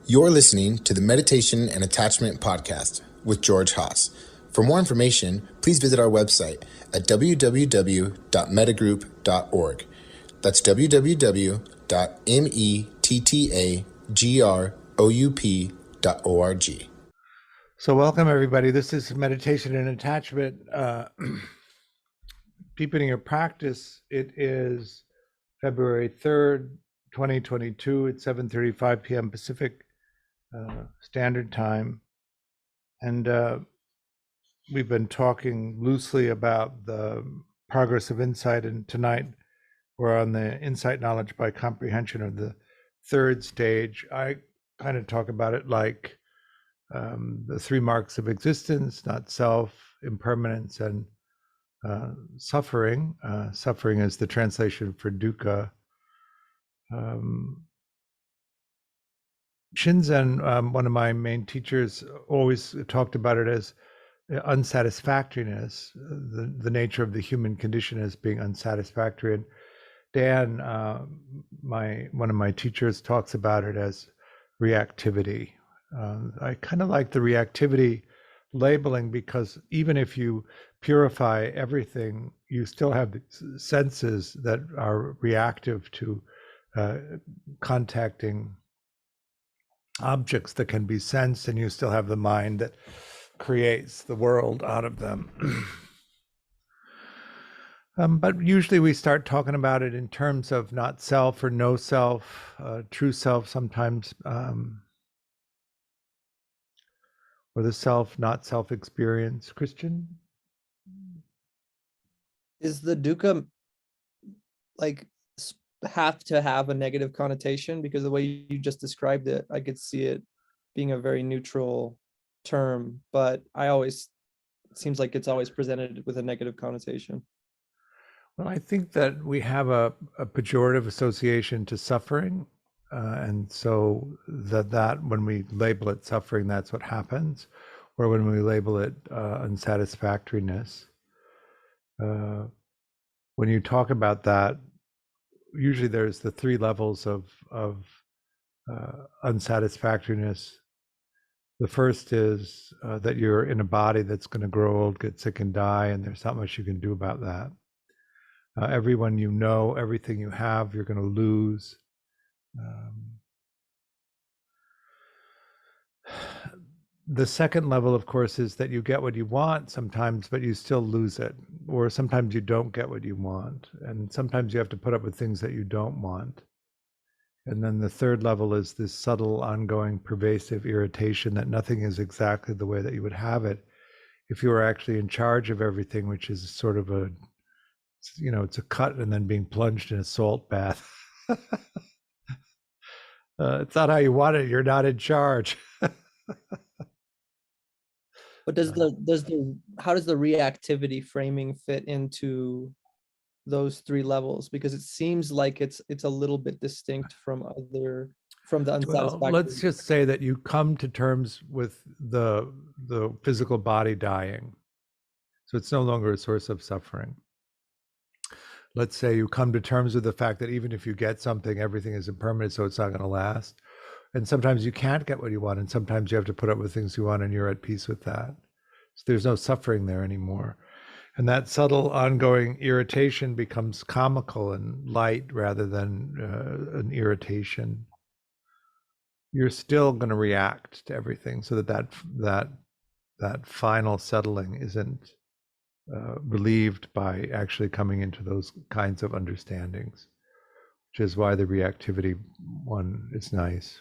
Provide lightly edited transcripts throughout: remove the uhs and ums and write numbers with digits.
You're listening to the Meditation and Attachment Podcast with George Haas. For more information, please visit our website at www.mettagroup.org. That's www.mettagroup.org. So welcome everybody. This is Meditation and Attachment, Deepening Your Practice. It is February 3rd, 2022 at 7:35 p.m. Pacific Standard Time. And we've been talking loosely about the progress of insight, and tonight we're on the insight knowledge by comprehension of the third stage. I kind of talk about it like the three marks of existence: not self, impermanence, and suffering. Suffering is the translation for dukkha. Shinzen, one of my main teachers, always talked about it as unsatisfactoriness, the nature of the human condition as being unsatisfactory. And Dan, one of my teachers, talks about it as reactivity. I kind of like the reactivity labeling, because even if you purify everything, you still have senses that are reactive to contacting objects that can be sensed, and you still have the mind that creates the world out of them. But usually we start talking about it in terms of not self or no self, true self sometimes, or the self, not self experience. Christian? Is the dukkha have to have a negative connotation? Because the way you just described it, I could see it being a very neutral term, but it seems like it's always presented with a negative connotation. Well, I think that we have a pejorative association to suffering, and so that when we label it suffering, that's what happens, or when we label it unsatisfactoriness. When you talk about that, usually there's the three levels of unsatisfactoriness. The first is that you're in a body that's going to grow old, get sick, and die, and there's not much you can do about that. Everyone you know, everything you have, you're going to lose. The second level, of course, is that you get what you want sometimes, but you still lose it. Or sometimes you don't get what you want. And sometimes you have to put up with things that you don't want. And then the third level is this subtle, ongoing, pervasive irritation that nothing is exactly the way that you would have it if you were actually in charge of everything, which is sort of it's a cut and then being plunged in a salt bath. It's not how you want it. You're not in charge. But how does the reactivity framing fit into those three levels? Because it seems like it's a little bit distinct from the unsatisfactory. Well, let's just say that you come to terms with the physical body dying, so it's no longer a source of suffering. Let's say you come to terms with the fact that even if you get something, everything is impermanent, so it's not going to last. And sometimes you can't get what you want, and sometimes you have to put up with things you want, and you're at peace with that. So there's no suffering there anymore. And that subtle, ongoing irritation becomes comical and light rather than an irritation. You're still going to react to everything, so that final settling isn't relieved by actually coming into those kinds of understandings, which is why the reactivity one is nice.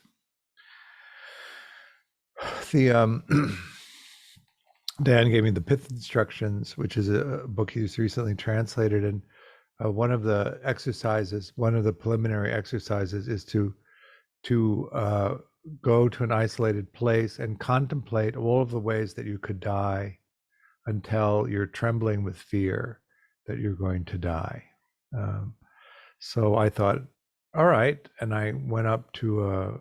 Dan gave me the Pith Instructions, which is a book he's recently translated, and one of the preliminary exercises is to go to an isolated place and contemplate all of the ways that you could die until you're trembling with fear that you're going to die. So I thought, all right, and I went up to a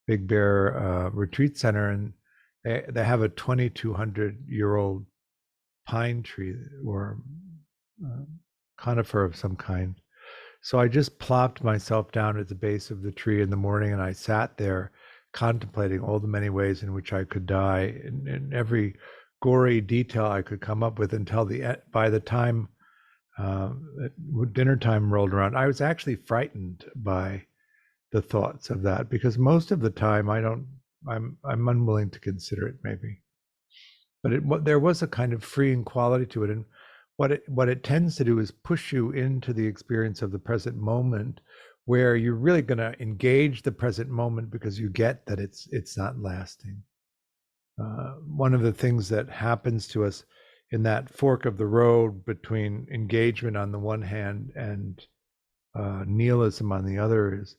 Big Bear retreat center, and they have a 2,200-year-old pine tree or conifer of some kind. So I just plopped myself down at the base of the tree in the morning, and I sat there contemplating all the many ways in which I could die, in every gory detail I could come up with, until by the time dinner time rolled around, I was actually frightened by the thoughts of that, because most of the time I'm unwilling to consider it, maybe. But there was a kind of freeing quality to it, and what it tends to do is push you into the experience of the present moment, where you're really going to engage the present moment because you get that it's not lasting. One of the things that happens to us in that fork of the road between engagement on the one hand and nihilism on the other is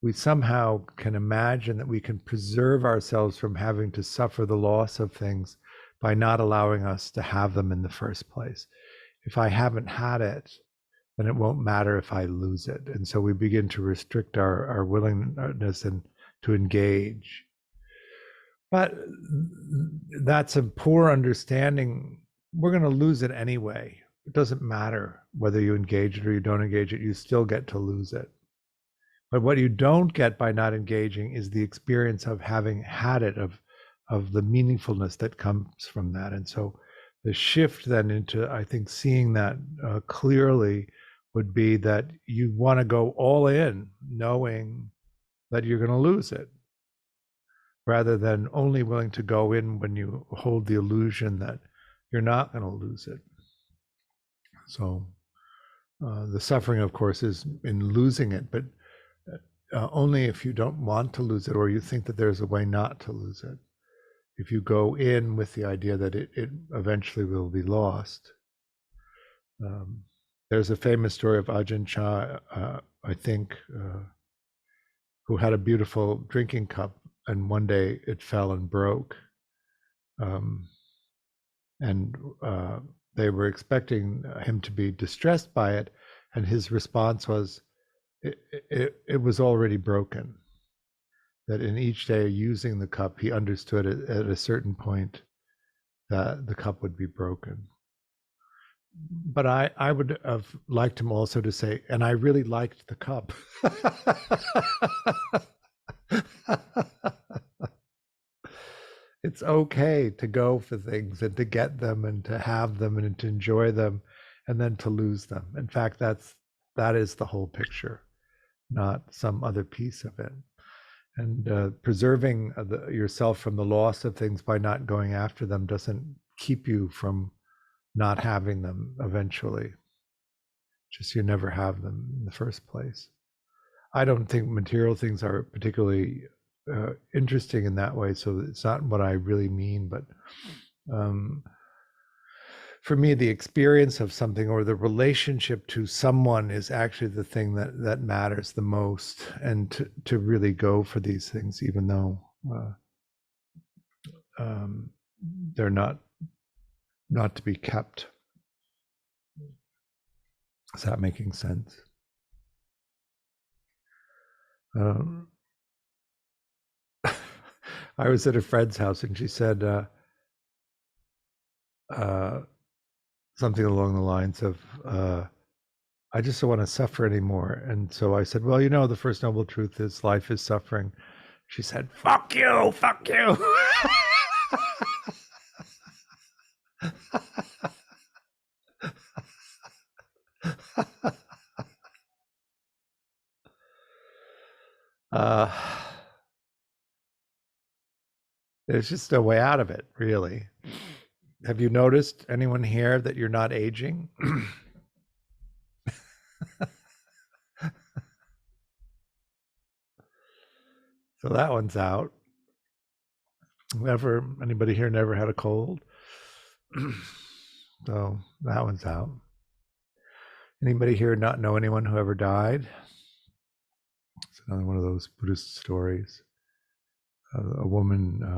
we somehow can imagine that we can preserve ourselves from having to suffer the loss of things by not allowing us to have them in the first place. If I haven't had it, then it won't matter if I lose it. And so we begin to restrict our willingness and to engage. But that's a poor understanding. We're going to lose it anyway. It doesn't matter whether you engage it or you don't engage it, you still get to lose it. But what you don't get by not engaging is the experience of having had it, of the meaningfulness that comes from that. And so the shift then into, I think, seeing that clearly would be that you want to go all in, knowing that you're going to lose it, rather than only willing to go in when you hold the illusion that you're not going to lose it. So the suffering, of course, is in losing it, but only if you don't want to lose it, or you think that there's a way not to lose it. If you go in with the idea that it eventually will be lost. There's a famous story of Ajahn Chah, I think, who had a beautiful drinking cup, and one day it fell and broke. And they were expecting him to be distressed by it, and his response was, it was already broken. That in each day using the cup, he understood at a certain point that the cup would be broken. But I would have liked him also to say, and I really liked the cup. It's okay to go for things and to get them and to have them and to enjoy them and then to lose them. In fact, that is the whole picture, not some other piece of it. And preserving yourself from the loss of things by not going after them doesn't keep you from not having them eventually. Just you never have them in the first place. I don't think material things are particularly interesting in that way, so it's not what I really mean. But for me, the experience of something or the relationship to someone is actually the thing that matters the most, and to really go for these things, even though they're not to be kept. Is that making sense? I was at a friend's house and she said something along the lines of, I just don't want to suffer anymore. And so I said, well, the first noble truth is life is suffering. She said, fuck you, fuck you. There's just no way out of it, really. Have you noticed, anyone here, that you're not aging? So that one's out. Anybody here never had a cold? So that one's out. Anybody here not know anyone who ever died? It's another one of those Buddhist stories. A woman's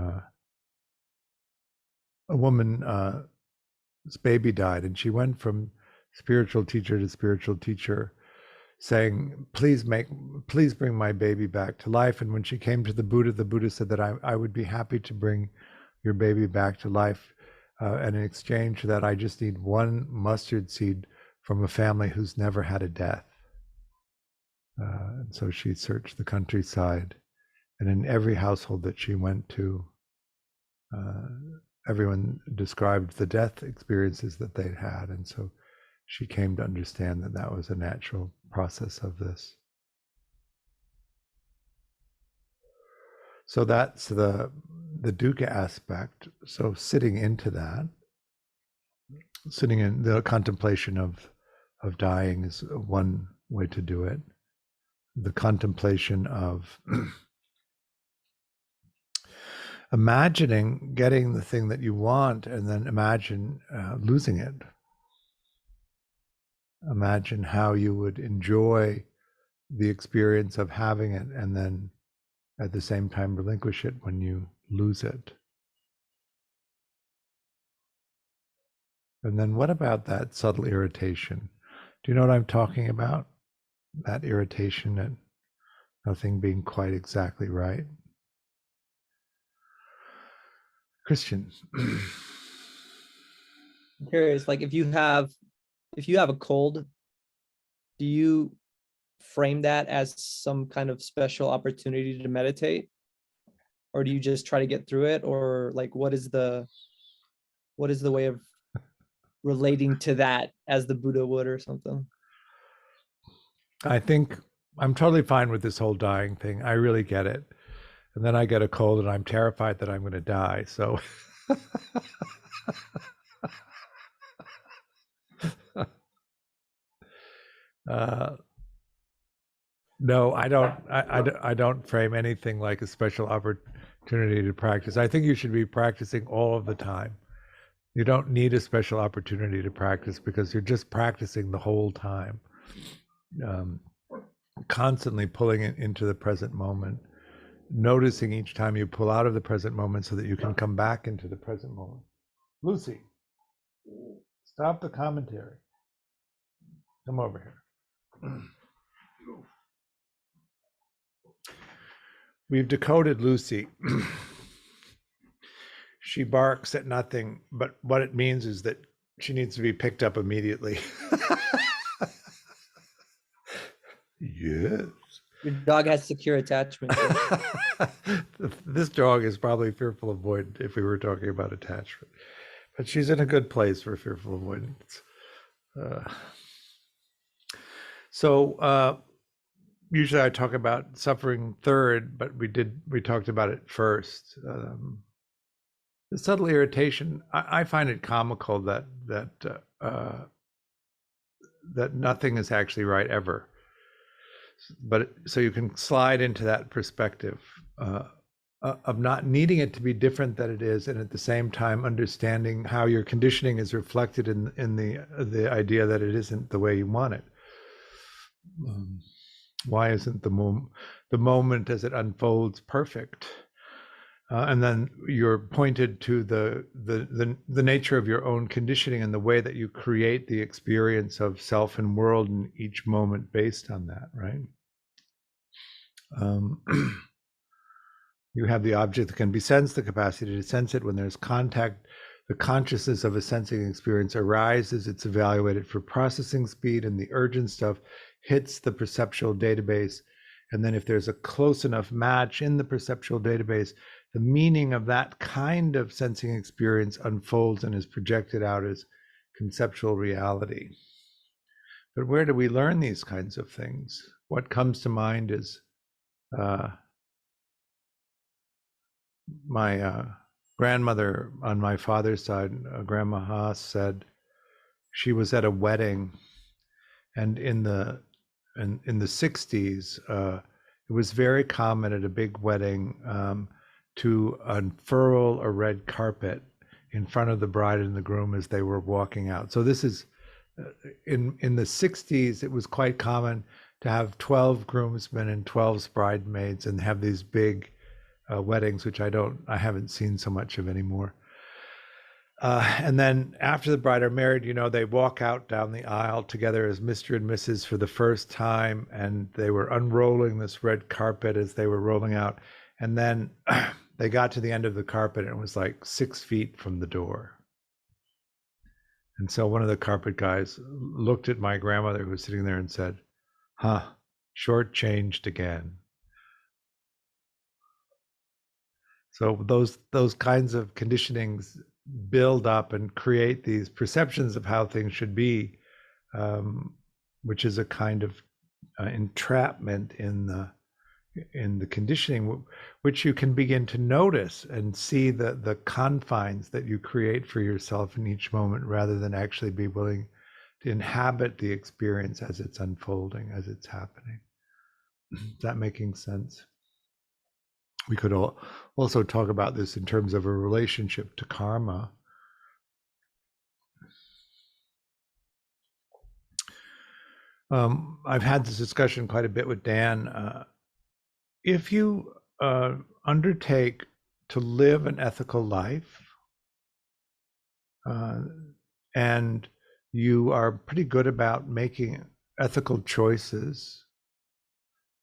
baby died, and she went from spiritual teacher to spiritual teacher, saying, please bring my baby back to life. And when she came to the Buddha said that I would be happy to bring your baby back to life, and in exchange for that, I just need one mustard seed from a family who's never had a death. And so she searched the countryside And in every household that she went to, everyone described the death experiences that they'd had. And so she came to understand that that was a natural process of this. So that's the dukkha aspect. So sitting into that, sitting in the contemplation of dying is one way to do it. The contemplation of imagining getting the thing that you want, and then imagine losing it. Imagine how you would enjoy the experience of having it, and then at the same time relinquish it when you lose it. And then what about that subtle irritation? Do you know what I'm talking about? That irritation at nothing being quite exactly right. Christian. I'm curious, like if you have a cold, do you frame that as some kind of special opportunity to meditate? Or do you just try to get through it? Or like what is the way of relating to that as the Buddha would or something? I think I'm totally fine with this whole dying thing. I really get it. And then I get a cold and I'm terrified that I'm going to die. So no, I don't. I don't frame anything like a special opportunity to practice. I think you should be practicing all of the time. You don't need a special opportunity to practice because you're just practicing the whole time, constantly pulling it into the present moment, noticing each time you pull out of the present moment so that you can come back into the present moment. Lucy, stop the commentary. Come over here. We've decoded Lucy. She barks at nothing, but what it means is that she needs to be picked up immediately. Yes. Your dog has secure attachment. This dog is probably fearful avoidant if we were talking about attachment, but she's in a good place for fearful avoidance. Usually I talk about suffering third, but we talked about it first. The subtle irritation, I find it comical that nothing is actually right ever. But so you can slide into that perspective of not needing it to be different than it is, and at the same time understanding how your conditioning is reflected in the idea that it isn't the way you want it. Why isn't the moment as it unfolds perfect? And then you're pointed to the nature of your own conditioning and the way that you create the experience of self and world in each moment based on that, right? You have the object that can be sensed, the capacity to sense it. When there's contact, the consciousness of a sensing experience arises. It's evaluated for processing speed, and the urgent stuff hits the perceptual database. And then if there's a close enough match in the perceptual database, the meaning of that kind of sensing experience unfolds and is projected out as conceptual reality. But where do we learn these kinds of things? What comes to mind is my grandmother on my father's side, Grandma Haas, said she was at a wedding, and in the 60s, it was very common at a big wedding to unfurl a red carpet in front of the bride and the groom as they were walking out. So this is in the 60s. It was quite common to have 12 groomsmen and 12 bridesmaids and have these big weddings, which I haven't seen so much of anymore. And then after the bride are married, they walk out down the aisle together as Mr. and Mrs. for the first time, and they were unrolling this red carpet as they were rolling out. And then they got to the end of the carpet and it was like 6 feet from the door. And so one of the carpet guys looked at my grandmother who was sitting there and said, "Huh, shortchanged again." So those kinds of conditionings build up and create these perceptions of how things should be, which is a kind of entrapment in the conditioning, which you can begin to notice and see the confines that you create for yourself in each moment, rather than actually be willing to inhabit the experience as it's unfolding, as it's happening. Is that making sense? We could also talk about this in terms of a relationship to karma. I've had this discussion quite a bit with Dan. If you undertake to live an ethical life, and you are pretty good about making ethical choices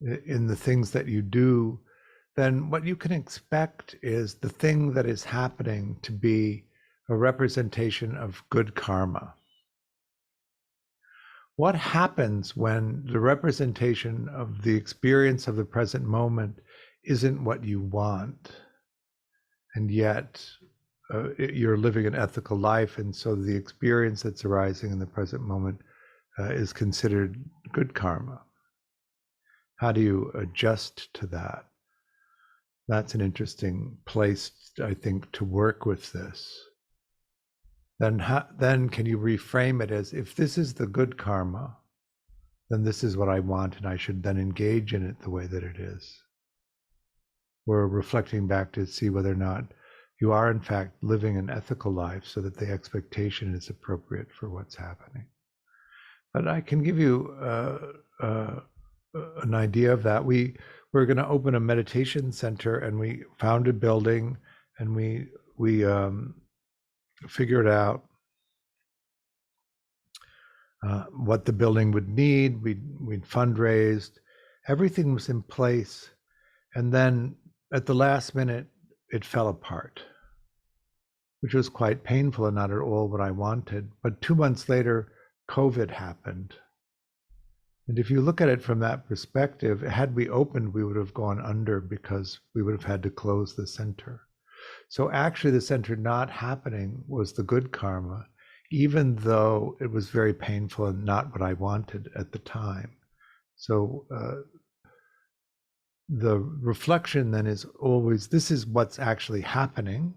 in the things that you do, then what you can expect is the thing that is happening to be a representation of good karma. What happens when the representation of the experience of the present moment isn't what you want, and yet you're living an ethical life, and so the experience that's arising in the present moment is considered good karma? How do you adjust to that? That's an interesting place, I think, to work with this. Then can you reframe it as, if this is the good karma, then this is what I want, and I should then engage in it the way that it is. We're reflecting back to see whether or not you are in fact living an ethical life, so that the expectation is appropriate for what's happening. But I can give you an idea of that. We're going to open a meditation center, and we found a building, and we figured out what the building would need. We'd fundraised, everything was in place, and then at the last minute it fell apart, which was quite painful and not at all what I wanted. But 2 months later, COVID happened. And if you look at it from that perspective, had we opened, we would have gone under, because we would have had to close the center. So actually the center not happening was the good karma, even though it was very painful and not what I wanted at the time. So the reflection then is always, this is what's actually happening.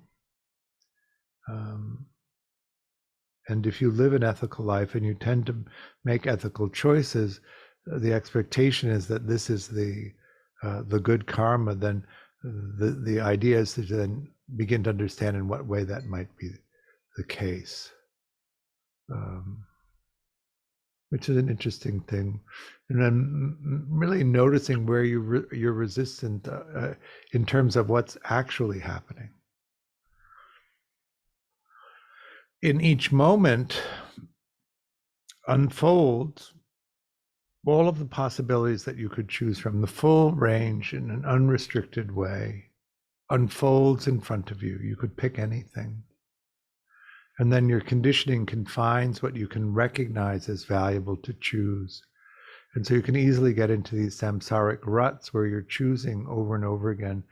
And if you live an ethical life and you tend to make ethical choices, the expectation is that this is the good karma. Then the idea is to then begin to understand in what way that might be the case, which is an interesting thing. And then really noticing where you're resistant in terms of what's actually happening. In each moment unfolds all of the possibilities that you could choose from. The full range in an unrestricted way unfolds in front of you. You could pick anything. And then your conditioning confines what you can recognize as valuable to choose. And so you can easily get into these samsaric ruts where you're choosing over and over again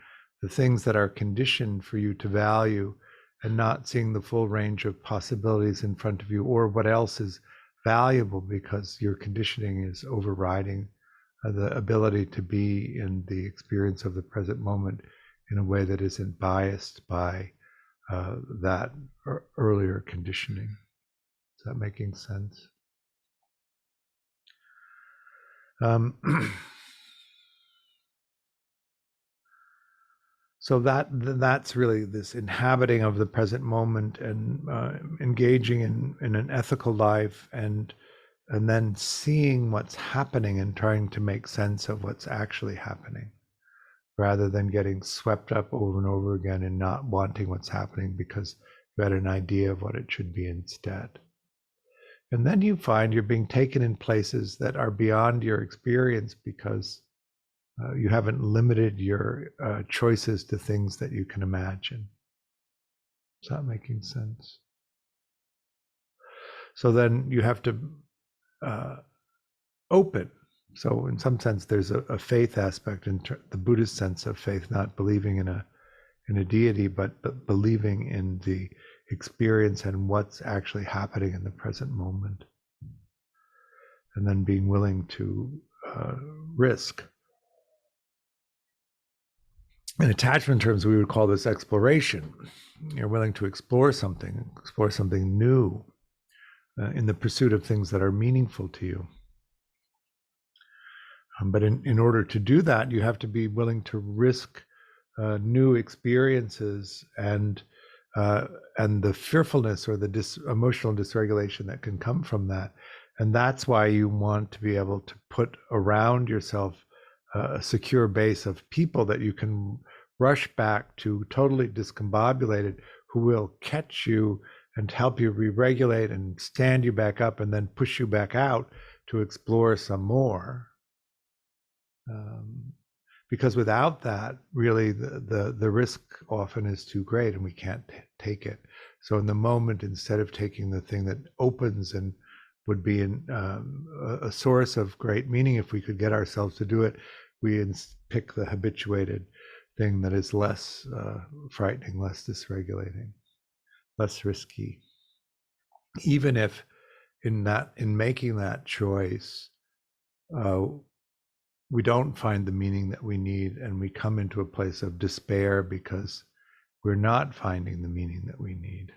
the things that are conditioned for you to value, and not seeing the full range of possibilities in front of you, or what else is valuable, because your conditioning is overriding the ability to be in the experience of the present moment in a way that isn't biased by that earlier conditioning. Is that making sense? So that's really this inhabiting of the present moment, and engaging in an ethical life, and then seeing what's happening and trying to make sense of what's actually happening, rather than getting swept up over and over again and not wanting what's happening because you had an idea of what it should be instead. And then you find you're being taken in places that are beyond your experience, because you haven't limited your choices to things that you can imagine. Is that making sense? So then you have to open. So in some sense, there's a faith aspect, in the Buddhist sense of faith, not believing in in a deity, but believing in the experience and what's actually happening in the present moment, and then being willing to risk. In attachment terms, we would call this exploration. You're willing to explore something new in the pursuit of things that are meaningful to you. But in order to do that, you have to be willing to risk new experiences and the fearfulness or the emotional dysregulation that can come from that. And that's why you want to be able to put around yourself a secure base of people that you can rush back to, totally discombobulated, who will catch you and help you re-regulate and stand you back up and then push you back out to explore some more. Because without that, really, the risk often is too great and we can't take it. So in the moment, instead of taking the thing that opens and would be a source of great meaning if we could get ourselves to do it, we pick the habituated thing that is less frightening, less dysregulating, less risky. Even if in making that choice, we don't find the meaning that we need, and we come into a place of despair because we're not finding the meaning that we need.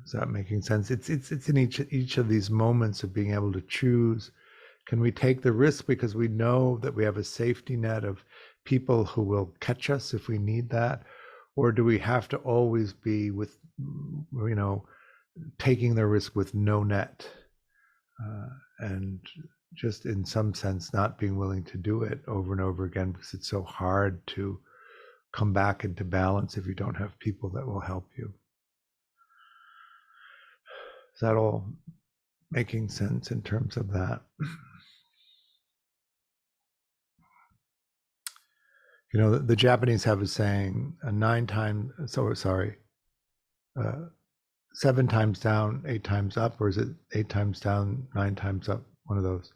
Is that making sense? It's in each of these moments of being able to choose. Can we take the risk because we know that we have a safety net of people who will catch us if we need that? Or do we have to always be with, taking the risk with no net, and just in some sense not being willing to do it over and over again because it's so hard to come back into balance if you don't have people that will help you? Is that all making sense in terms of that? The Japanese have a saying, 7 times down, 8 times up, or is it 8 times down, 9 times up? One of those.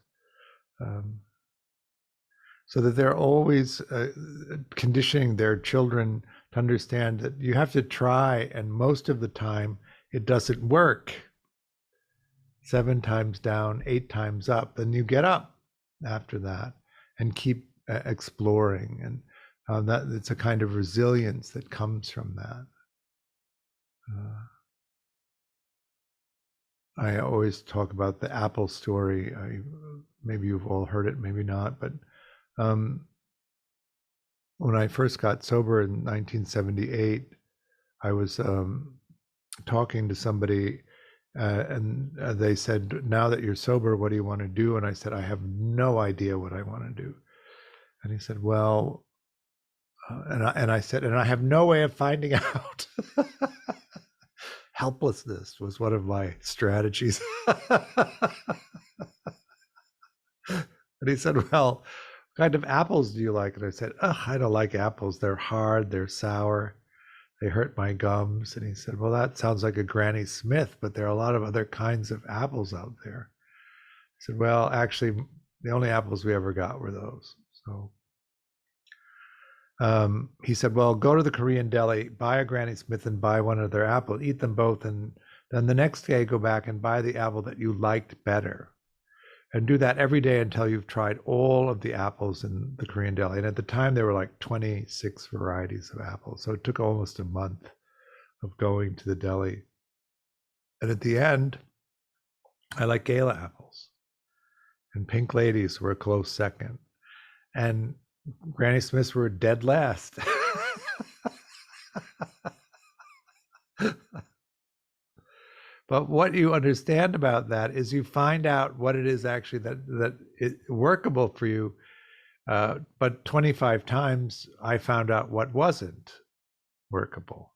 So that they're always conditioning their children to understand that you have to try, and most of the time it doesn't work. 7 times down, 8 times up, then you get up after that and keep exploring, and that it's a kind of resilience that comes from that. I always talk about the apple story. Maybe you've all heard it, maybe not, but when I first got sober in 1978, I was talking to somebody, and they said, "Now that you're sober, what do you want to do?" And I said, "I have no idea what I want to do." And he said, "Well," and I said, "And I have no way of finding out." Helplessness was one of my strategies. And he said, "Well, what kind of apples do you like?" And I said, "I don't like apples. They're hard, they're sour, they hurt my gums." And he said, "Well, that sounds like a Granny Smith, but there are a lot of other kinds of apples out there." I said, "Well, actually, the only apples we ever got were those." So he said, "Well, go to the Korean deli, buy a Granny Smith and buy one of their apples, eat them both, and then the next day go back and buy the apple that you liked better. And do that every day until you've tried all of the apples in the Korean deli." And at the time, there were like 26 varieties of apples. So it took almost a month of going to the deli. And at the end, I like Gala apples. And Pink Ladies were a close second. And Granny Smiths were dead last. But what you understand about that is you find out what it is actually that is workable for you. But 25 times I found out what wasn't workable.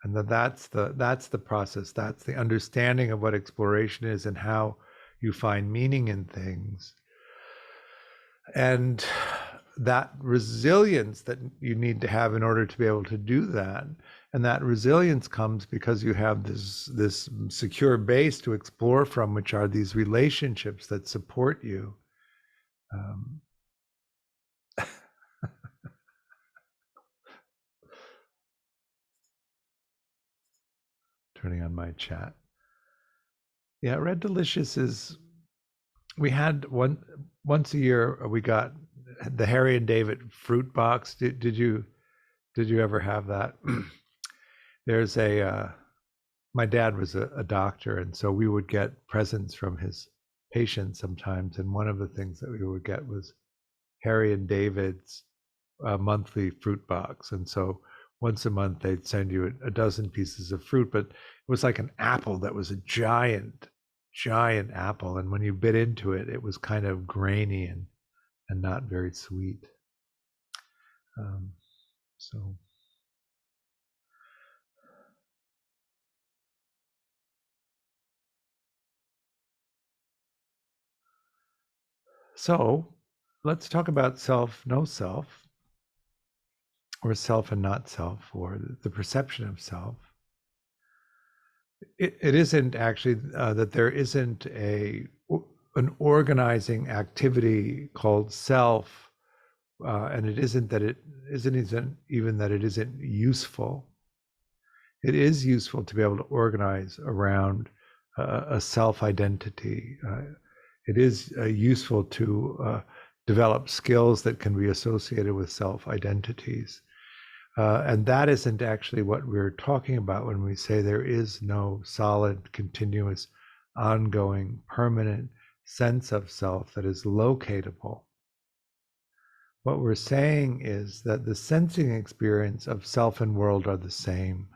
And that's the process. That's the understanding of what exploration is and how you find meaning in things. And that resilience that you need to have in order to be able to do that. And that resilience comes because you have this secure base to explore from, which are these relationships that support you. turning on my chat. Yeah, Red Delicious is, we had once a year, we got the Harry and David fruit box. Did you ever have that? There's my dad was a doctor, and so we would get presents from his patients sometimes, and one of the things that we would get was Harry and David's monthly fruit box. And so once a month they'd send you a dozen pieces of fruit, but it was like an apple that was a giant apple, and when you bit into it, it was kind of grainy and not very sweet. So let's talk about self, no self, or self and not self, or the perception of self. It isn't actually that there isn't an organizing activity called self, and it isn't that it isn't even that it isn't useful. It is useful to be able to organize around a self identity. It is useful to develop skills that can be associated with self identities. And that isn't actually what we're talking about when we say there is no solid, continuous, ongoing, permanent sense of self that is locatable. What we're saying is that the sensing experience of self and world are the same,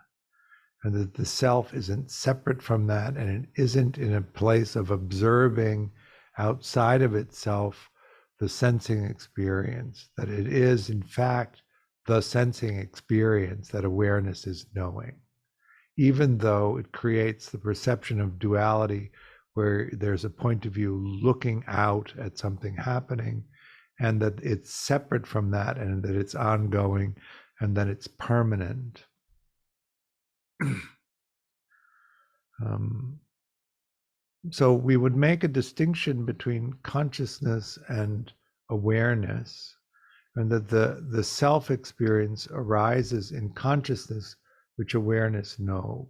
and that the self isn't separate from that, and it isn't in a place of observing outside of itself the sensing experience, that it is, in fact, the sensing experience that awareness is knowing, even though it creates the perception of duality where there's a point of view looking out at something happening, and that it's separate from that, and that it's ongoing, and that it's permanent. So we would make a distinction between consciousness and awareness, and that the self experience arises in consciousness, which awareness knows,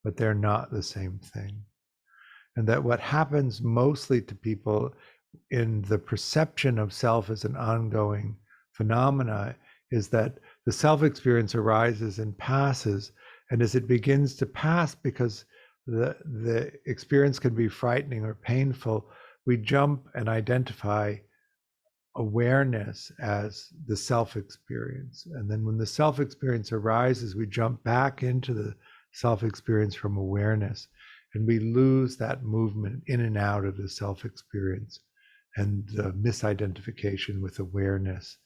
but they're not the same thing. And that what happens mostly to people in the perception of self as an ongoing phenomena is that the self experience arises and passes, and as it begins to pass, because the experience can be frightening or painful, we jump and identify awareness as the self experience. And then when the self experience arises, we jump back into the self experience from awareness, and we lose that movement in and out of the self experience and the misidentification with awareness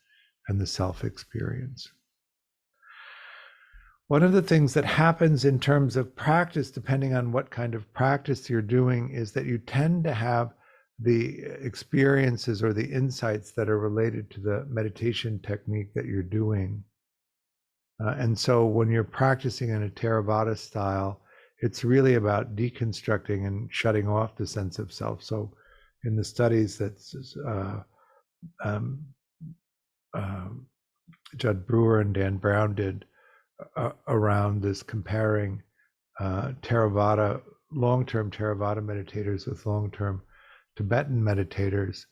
and the self experience. One of the things that happens in terms of practice, depending on what kind of practice you're doing, is that you tend to have the experiences or the insights that are related to the meditation technique that you're doing. And so when you're practicing in a Theravada style, it's really about deconstructing and shutting off the sense of self. So in the studies that Judd Brewer and Dan Brown did around this, comparing Theravada, long-term Theravada meditators with long-term Tibetan meditators,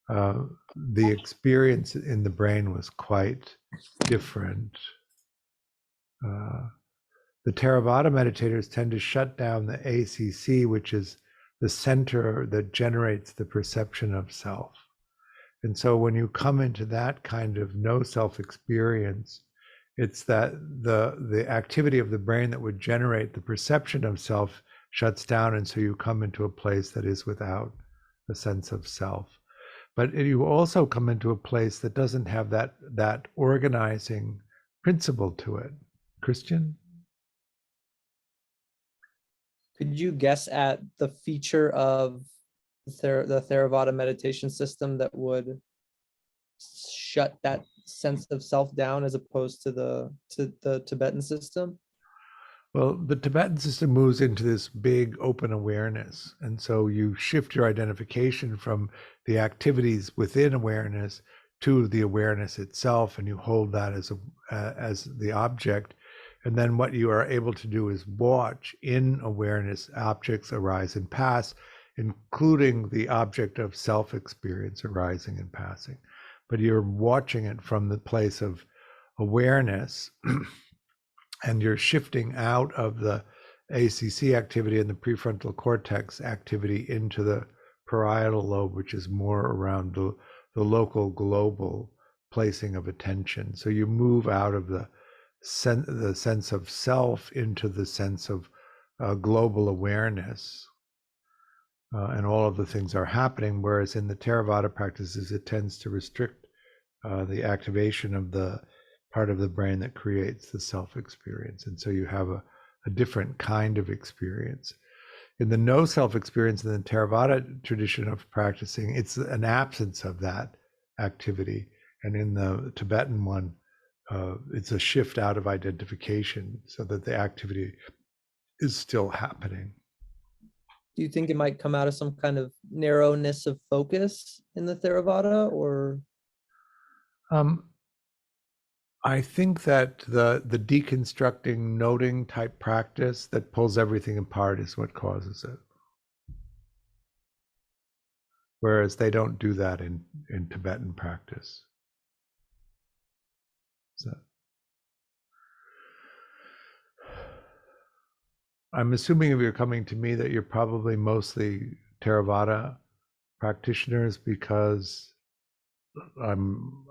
the experience in the brain was quite different. The Theravada meditators tend to shut down the ACC, which is the center that generates the perception of self. And so when you come into that kind of no self experience, it's that the activity of the brain that would generate the perception of self shuts down, and so you come into a place that is without a sense of self. But you also come into a place that doesn't have that organizing principle to it. Christian? Could you guess at the feature of the Theravada meditation system that would shut that sense of self down as opposed to the Tibetan system? Well, the Tibetan system moves into this big open awareness. And so you shift your identification from the activities within awareness to the awareness itself, and you hold that as the object. And then what you are able to do is watch in awareness objects arise and pass, including the object of self-experience arising and passing. But you're watching it from the place of awareness, and you're shifting out of the ACC activity and the prefrontal cortex activity into the parietal lobe, which is more around the local global placing of attention. So you move out of the sense of self into the sense of global awareness, and all of the things are happening. Whereas in the Theravada practices, it tends to restrict the activation of the part of the brain that creates the self-experience. And so you have a different kind of experience. In the no self-experience in the Theravada tradition of practicing, it's an absence of that activity. And in the Tibetan one, it's a shift out of identification so that the activity is still happening. Do you think it might come out of some kind of narrowness of focus in the Theravada, or? I think that the deconstructing noting type practice that pulls everything apart is what causes it. Whereas they don't do that in Tibetan practice. So I'm assuming if you're coming to me that you're probably mostly Theravada practitioners, because I'm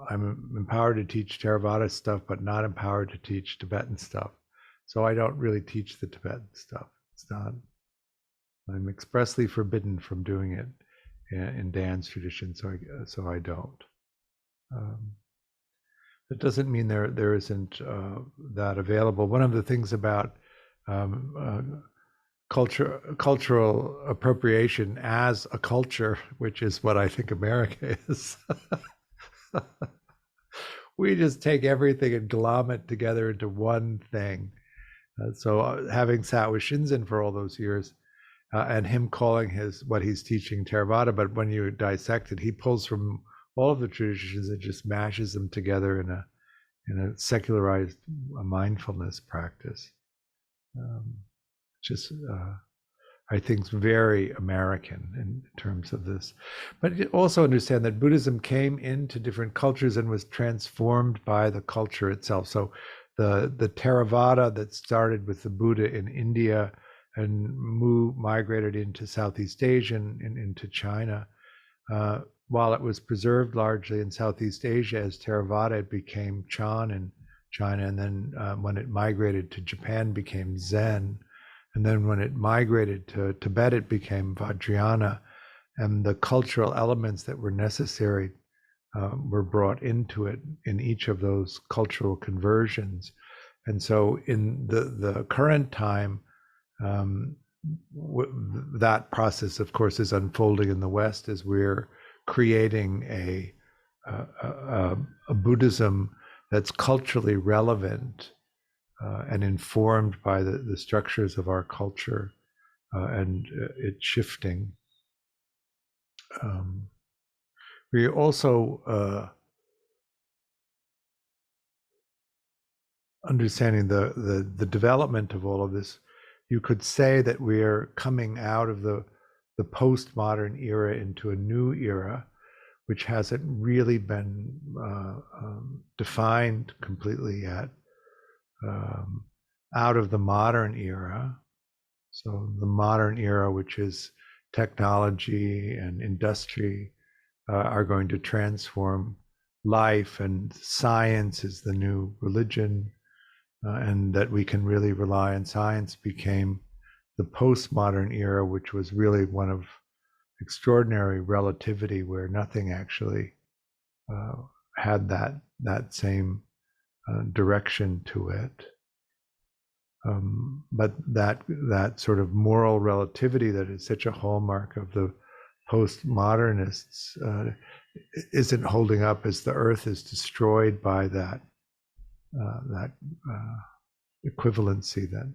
empowered to teach Theravada stuff, but not empowered to teach Tibetan stuff. So I don't really teach the Tibetan stuff. It's not. I'm expressly forbidden from doing it in Dan's tradition, so I don't. It doesn't mean there isn't that available. One of the things about cultural appropriation as a culture, which is what I think America is. We just take everything and glom it together into one thing. So having sat with Shinzen for all those years, and him calling what he's teaching Theravada, but when you dissect it, he pulls from all of the traditions and just mashes them together in a secularized mindfulness practice. I think it's very American in terms of this. But also understand that Buddhism came into different cultures and was transformed by the culture itself. So the Theravada that started with the Buddha in India and migrated into Southeast Asia and into China, while it was preserved largely in Southeast Asia as Theravada, it became Chan in China. And then when it migrated to Japan, became Zen. And then when it migrated to Tibet, it became Vajrayana, and the cultural elements that were necessary were brought into it in each of those cultural conversions. And so in the current time, that process, of course, is unfolding in the West as we're creating a Buddhism that's culturally relevant and informed by the structures of our culture, and it's shifting. We also understanding the development of all of this, you could say that we are coming out of the postmodern era into a new era, which hasn't really been defined completely yet. Out of the modern era. So the modern era, which is technology and industry, are going to transform life, and science is the new religion, and that we can really rely on science became the postmodern era, which was really one of extraordinary relativity, where nothing actually had that same direction to it. But that sort of moral relativity that is such a hallmark of the postmodernists isn't holding up, as the earth is destroyed by that equivalency that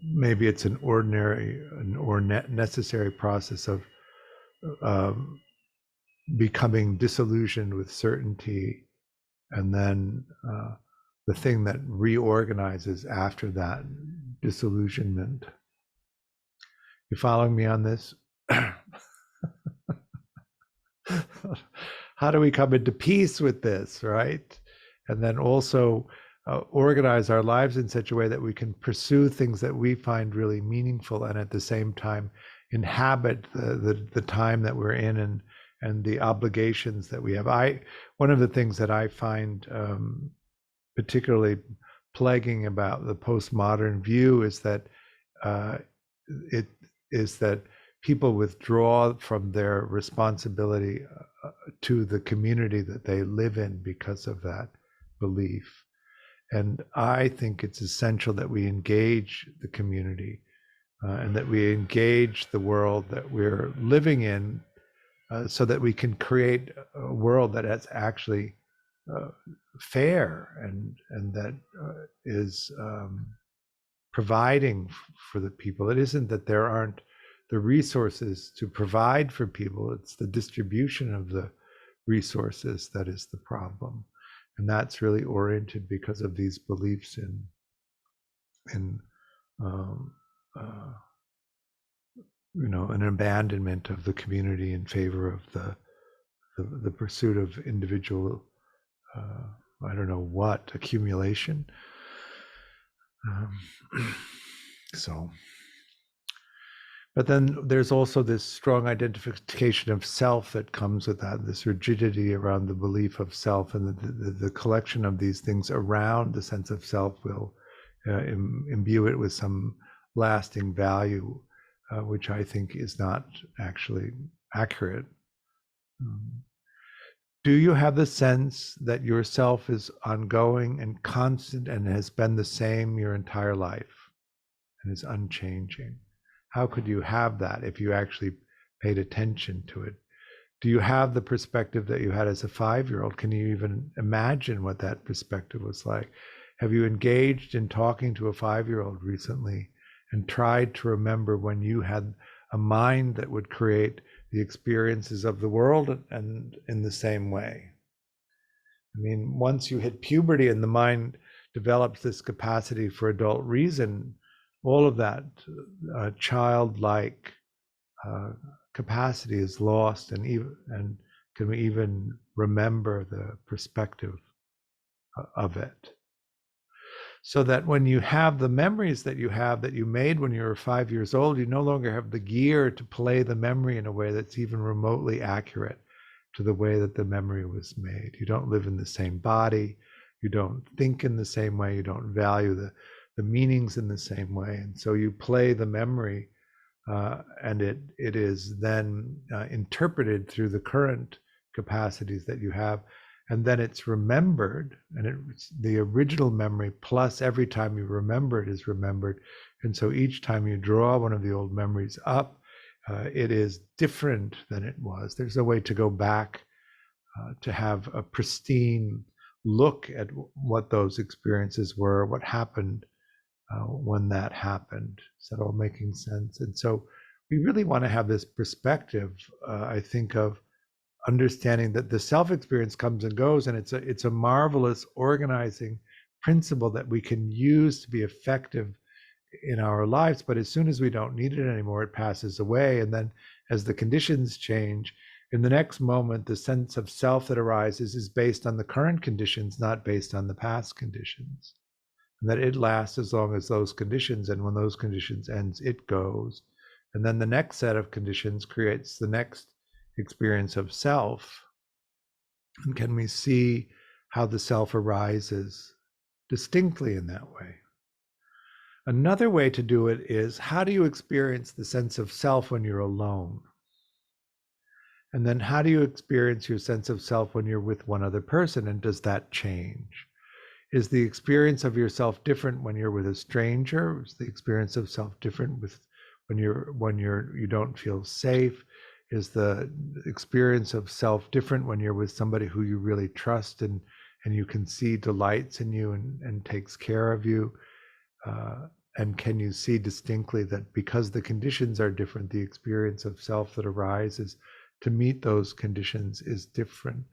maybe it's an ordinary or necessary process of becoming disillusioned with certainty, and then the thing that reorganizes after that disillusionment. You following me on this? How do we come into peace with this, right? And then also organize our lives in such a way that we can pursue things that we find really meaningful, and at the same time inhabit the time that we're in, and the obligations that we have. One of the things that I find particularly plaguing about the postmodern view is that people withdraw from their responsibility to the community that they live in because of that belief. And I think it's essential that we engage the community and that we engage the world that we're living in, so that we can create a world that is actually fair, and that is providing for the people. It isn't that there aren't the resources to provide for people, it's the distribution of the resources that is the problem. And that's really oriented because of these beliefs in an abandonment of the community in favor of the pursuit of individual accumulation. But then there's also this strong identification of self that comes with that, this rigidity around the belief of self, and the collection of these things around the sense of self will imbue it with some lasting value, which I think is not actually accurate. Do you have the sense that your self is ongoing and constant and has been the same your entire life and is unchanging? How could you have that if you actually paid attention to it? Do you have the perspective that you had as a 5-year-old? Can you even imagine what that perspective was like? Have you engaged in talking to a 5-year-old recently and tried to remember when you had a mind that would create the experiences of the world and in the same way? I mean, once you hit puberty and the mind develops this capacity for adult reason, all of that childlike capacity is lost, and can we even remember the perspective of it? So that when you have the memories that you made when you were 5 years old, you no longer have the gear to play the memory in a way that's even remotely accurate to the way that the memory was made. You don't live in the same body, you don't think in the same way, you don't value the meanings in the same way, and so you play the memory, and it is then interpreted through the current capacities that you have, and then it's remembered, and it's the original memory plus every time you remember it is remembered, and so each time you draw one of the old memories up, it is different than it was. There's no way to go back to have a pristine look at what those experiences were, what happened when that happened. Is that all making sense? And so we really want to have this perspective, I think, of understanding that the self-experience comes and goes, and it's a marvelous organizing principle that we can use to be effective in our lives. But as soon as we don't need it anymore, it passes away. And then as the conditions change, in the next moment, the sense of self that arises is based on the current conditions, not based on the past conditions. And that it lasts as long as those conditions, and when those conditions ends, it goes. And then the next set of conditions creates the next experience of self. And can we see how the self arises distinctly in that way? Another way to do it is, how do you experience the sense of self when you're alone? And then how do you experience your sense of self when you're with one other person, and does that change? Is the experience of yourself different when you're with a stranger? Is the experience of self different when you don't feel safe? Is the experience of self different when you're with somebody who you really trust and you can see delights in you and takes care of you? And can you see distinctly that because the conditions are different, the experience of self that arises to meet those conditions is different.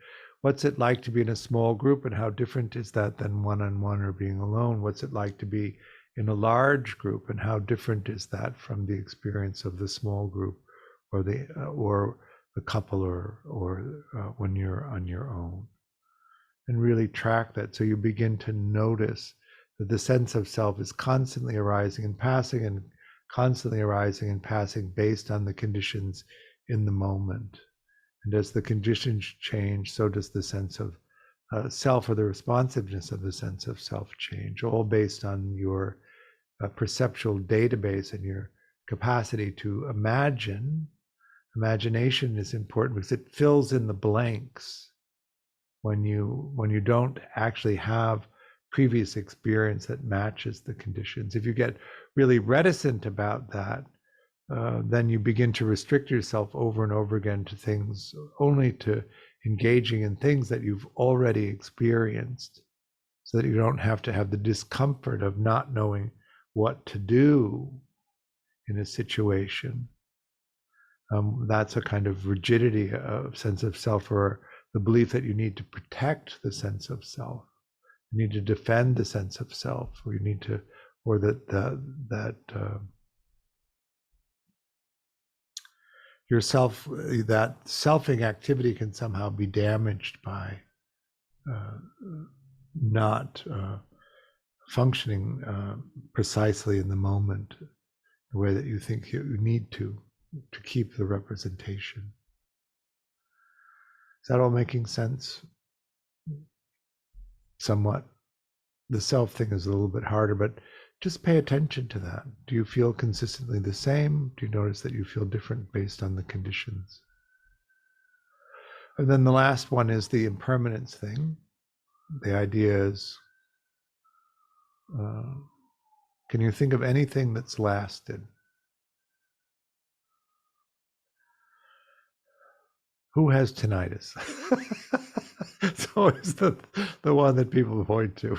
What's it like to be in a small group, and how different is that than one-on-one or being alone? What's it like to be in a large group, and how different is that from the experience of the small group or the couple or when you're on your own? And really track that, so you begin to notice that the sense of self is constantly arising and passing, and constantly arising and passing based on the conditions in the moment. And as the conditions change, so does the sense of self, or the responsiveness of the sense of self change, all based on your perceptual database and your capacity to imagine. Imagination is important because it fills in the blanks when you don't actually have previous experience that matches the conditions. If you get really reticent about that, then you begin to restrict yourself over and over again to things, only to engaging in things that you've already experienced, so that you don't have to have the discomfort of not knowing what to do in a situation. That's a kind of rigidity of sense of self, or the belief that you need to protect the sense of self, you need to defend the sense of self, or you need to, or that yourself, that selfing activity can somehow be damaged by not functioning precisely in the moment, the way that you think you need to keep the representation. Is that all making sense? Somewhat. The self thing is a little bit harder, but just pay attention to that. Do you feel consistently the same? Do you notice that you feel different based on the conditions? And then the last one is the impermanence thing. The idea is, can you think of anything that's lasted? Who has tinnitus? It's always the one that people point to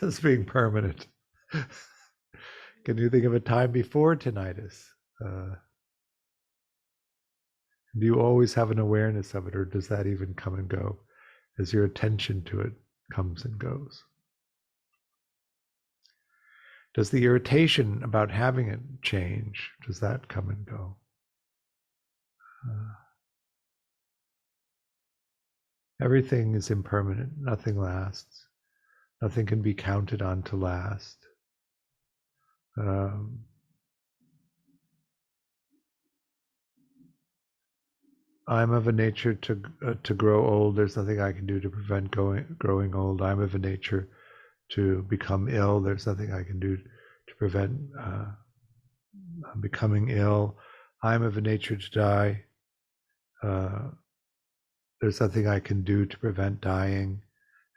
as being permanent. Can you think of a time before tinnitus? Do you always have an awareness of it, or does that even come and go as your attention to it comes and goes? Does the irritation about having it change? Does that come and go? Everything is impermanent. Nothing lasts. Nothing can be counted on to last. I'm of a nature to grow old. There's nothing I can do to prevent growing old. I'm of a nature to become ill. There's nothing I can do to prevent becoming ill. I'm of a nature to die. There's nothing I can do to prevent dying.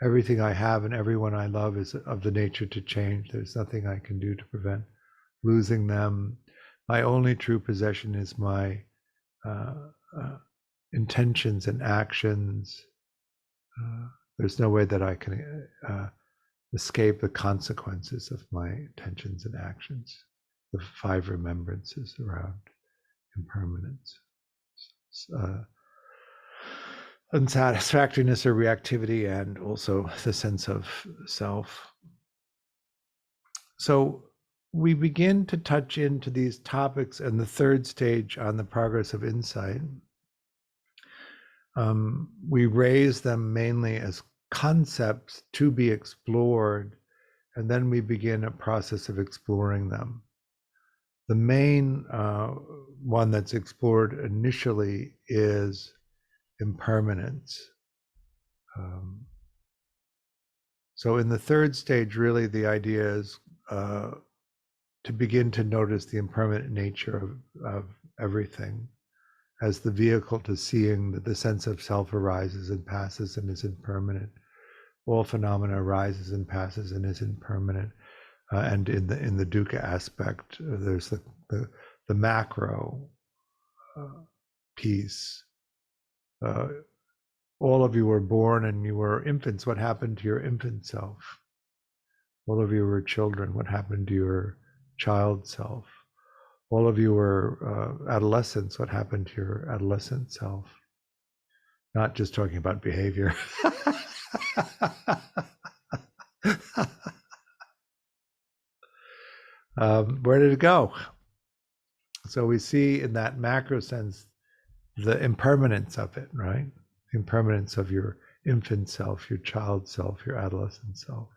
Everything I have and everyone I love is of the nature to change. There's nothing I can do to prevent losing them. My only true possession is my intentions and actions. There's no way that I can escape the consequences of my intentions and actions. The 5 remembrances around impermanence. Unsatisfactoriness or reactivity, and also the sense of self. So we begin to touch into these topics in the 3rd stage on the progress of insight. We raise them mainly as concepts to be explored, and then we begin a process of exploring them. The main one that's explored initially is impermanence. So in the 3rd stage, really the idea is to begin to notice the impermanent nature of everything as the vehicle to seeing that the sense of self arises and passes and is impermanent. All phenomena arises and passes and is impermanent. And in the dukkha aspect, there's the macro piece. All of you were born and you were infants. What happened to your infant self? All of you were children. What happened to your child self? all of you were adolescents. What happened to your adolescent self? Not just talking about behavior. Where did it go? So we see in that macro sense the impermanence of it, right? The impermanence of your infant self, your child self, your adolescent self,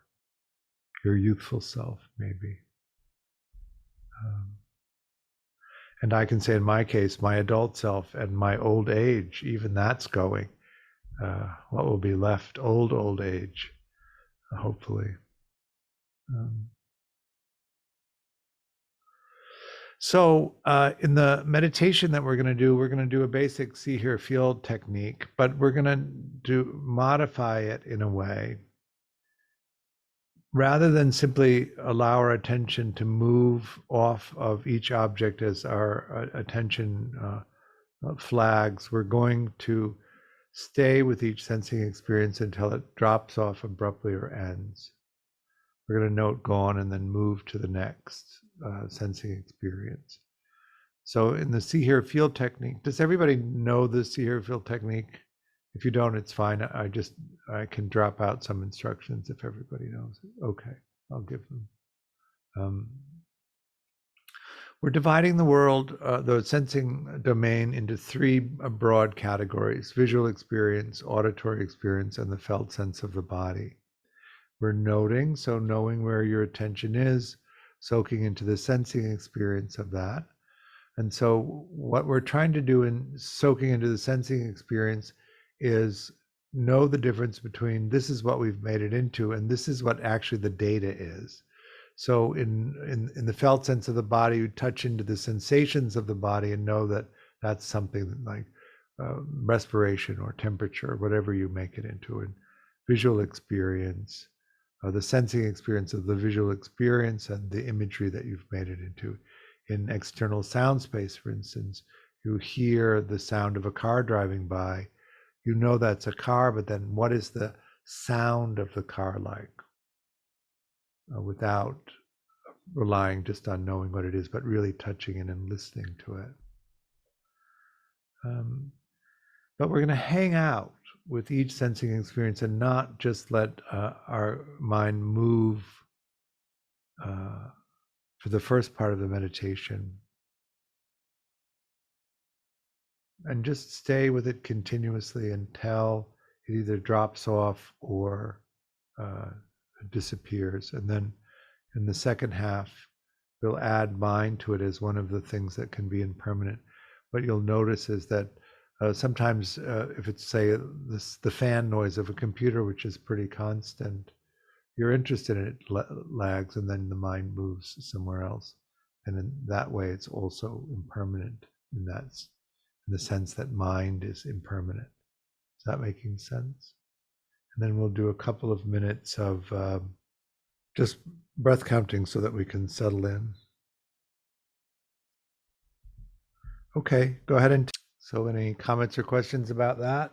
your youthful self, maybe. And I can say in my case, my adult self and my old age, even that's going. What will be left? Old age, hopefully. So in the meditation that we're going to do a basic see, hear, feel technique, but we're going to modify it in a way. Rather than simply allow our attention to move off of each object as our attention flags, we're going to stay with each sensing experience until it drops off abruptly or ends. We're going to note gone and then move to the next sensing experience. So in the see, hear, feel technique, does everybody know the see, hear, feel technique? If you don't, it's fine. I can drop out some instructions if everybody knows it. Okay, I'll give them. We're dividing the world, the sensing domain, into three broad categories: visual experience, auditory experience, and the felt sense of the body. We're noting, so knowing where your attention is, soaking into the sensing experience of that. And so what we're trying to do in soaking into the sensing experience is know the difference between this is what we've made it into and this is what actually the data is. So in the felt sense of the body, you touch into the sensations of the body and know that that's something like respiration or temperature, whatever you make it into. And visual experience, the sensing experience of the visual experience and the imagery that you've made it into. In external sound space, for instance, you hear the sound of a car driving by, you know that's a car, but then what is the sound of the car like? Without relying just on knowing what it is, but really touching in and listening to it. But we're going to hang out with each sensing experience and not just let our mind move for the first part of the meditation, and just stay with it continuously until it either drops off or disappears. And then in the second half, we'll add mind to it as one of the things that can be impermanent. What you'll notice is that sometimes if it's, say, the fan noise of a computer, which is pretty constant, you're interested in it, lags, and then the mind moves somewhere else. And in that way, it's also impermanent in the sense that mind is impermanent. Is that making sense? And then we'll do a couple of minutes of just breath counting so that we can settle in. Okay, go ahead and. So any comments or questions about that?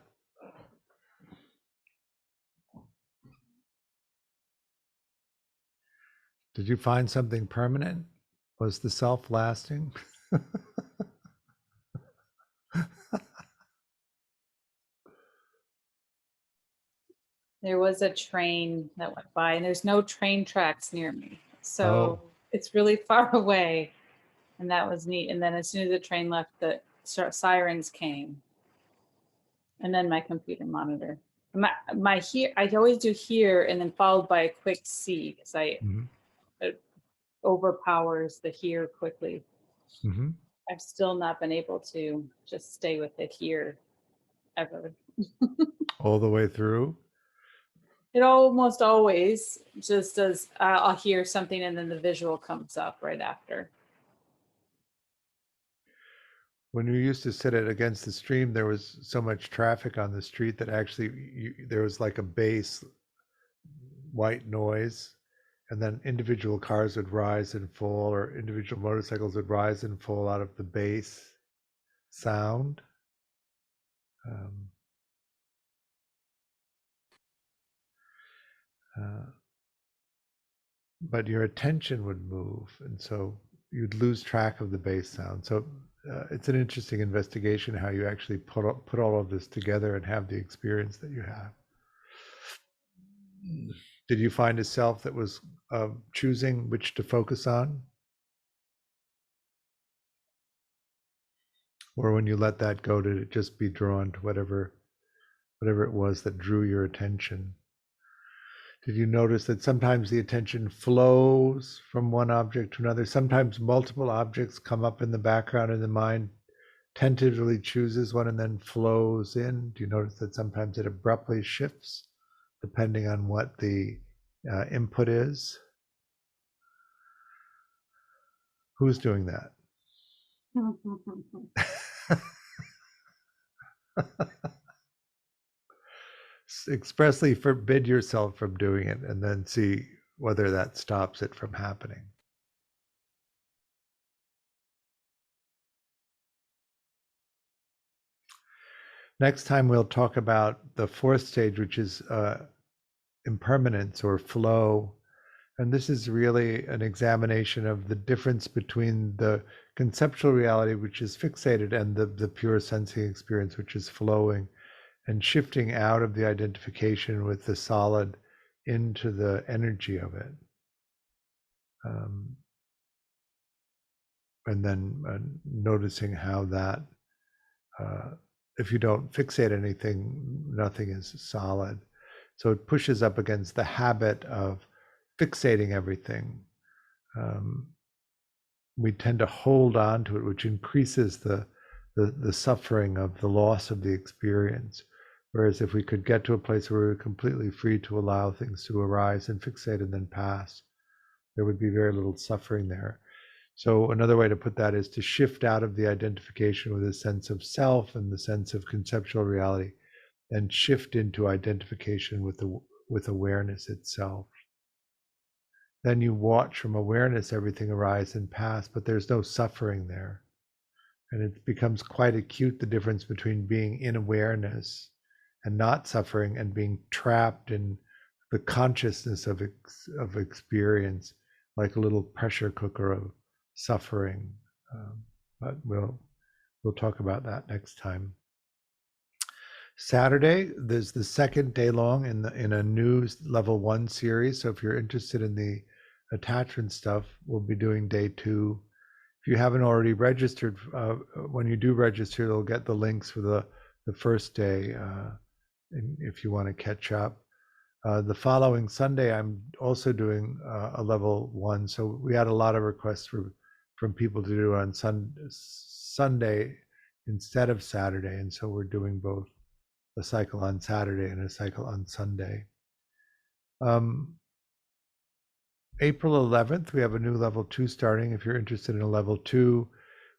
Did you find something permanent? Was the self lasting? There was a train that went by, and there's no train tracks near me. So it's really far away, and that was neat. And then as soon as the train left, the sirens came. And then my computer monitor. My here, I always do here and then followed by a quick C because it overpowers the here quickly. Mm-hmm. I've still not been able to just stay with it here ever. All the way through? It almost always just does. I'll hear something and then the visual comes up right after. When you used to sit it against the stream, there was so much traffic on the street that actually there was like a bass white noise, and then individual cars would rise and fall, or individual motorcycles would rise and fall out of the bass sound. But your attention would move, and so you'd lose track of the bass sound. So it's an interesting investigation how you actually put all of this together and have the experience that you have. Did you find a self that was choosing which to focus on? Or when you let that go, did it just be drawn to whatever it was that drew your attention? Did you notice that sometimes the attention flows from one object to another? Sometimes multiple objects come up in the background and the mind tentatively chooses one and then flows in. Do you notice that sometimes it abruptly shifts depending on what the input is? Who's doing that? Expressly forbid yourself from doing it and then see whether that stops it from happening. Next time we'll talk about the fourth stage, which is impermanence or flow. And this is really an examination of the difference between the conceptual reality, which is fixated, and the pure sensing experience, which is flowing, and shifting out of the identification with the solid into the energy of it. And then noticing how that, if you don't fixate anything, nothing is solid. So it pushes up against the habit of fixating everything. We tend to hold on to it, which increases the suffering of the loss of the experience. Whereas if we could get to a place where we're completely free to allow things to arise and fixate and then pass, there would be very little suffering there. So another way to put that is to shift out of the identification with a sense of self and the sense of conceptual reality, and shift into identification with awareness itself. Then you watch from awareness everything arise and pass, but there's no suffering there. And it becomes quite acute, the difference between being in awareness and not suffering, and being trapped in the consciousness of experience, like a little pressure cooker of suffering. But we'll talk about that next time. Saturday, there's the second day long in a new level 1 series. So if you're interested in the attachment stuff, we'll be doing day 2. If you haven't already registered, when you do register, you'll get the links for the first day, if you want to catch up. The following Sunday, I'm also doing a level 1. So we had a lot of requests from people to do on Sunday instead of Saturday. And so we're doing both a cycle on Saturday and a cycle on Sunday. April 11th, we have a new level 2 starting. If you're interested in a level 2,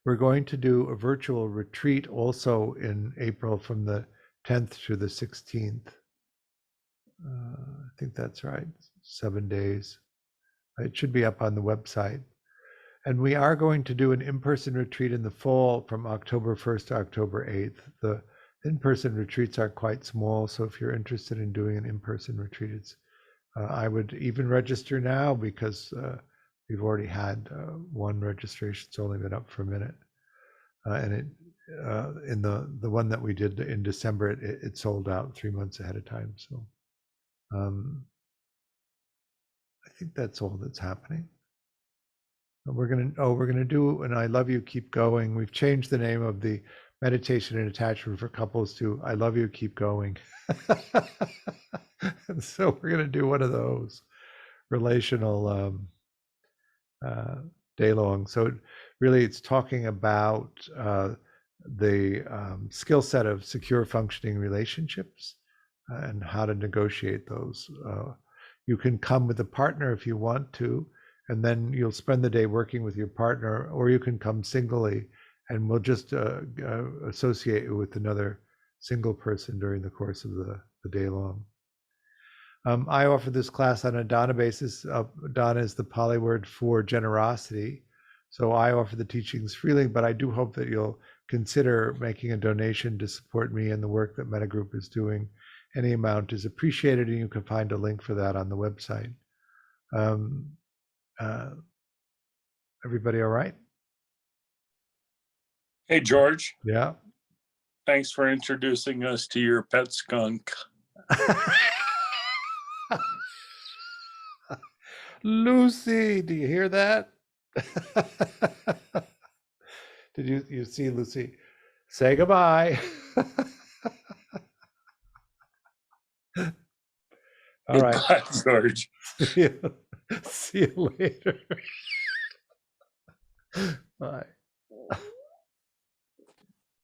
we're going to do a virtual retreat also in April from the 10th to the 16th. I think that's right, 7 days. It should be up on the website. And we are going to do an in-person retreat in the fall from October 1st to October 8th. The in-person retreats are quite small, so if you're interested in doing an in-person retreat, I would even register now, because we've already had one registration. It's only been up for a minute, and it in the one that we did in December, it sold out 3 months ahead of time. So I think that's all that's happening. We're gonna do an I Love You, Keep Going. We've changed the name of the meditation and attachment for couples to I Love You, Keep Going. And so we're going to do one of those relational day long. So really it's talking about the skill set of secure functioning relationships and how to negotiate those. You can come with a partner if you want to, and then you'll spend the day working with your partner, or you can come singly and we'll just associate you with another single person during the course of the day long. I offer this class on a dana basis. Dana is the Pali word for generosity. So I offer the teachings freely, but I do hope that you'll consider making a donation to support me and the work that Mettagroup is doing. Any amount is appreciated, and you can find a link for that on the website. Everybody all right? Hey, George, Yeah. thanks for introducing us to your pet skunk. Lucy, do you hear that? Did you see Lucy? Say goodbye. All right. Goodbye, George. See you later. Bye.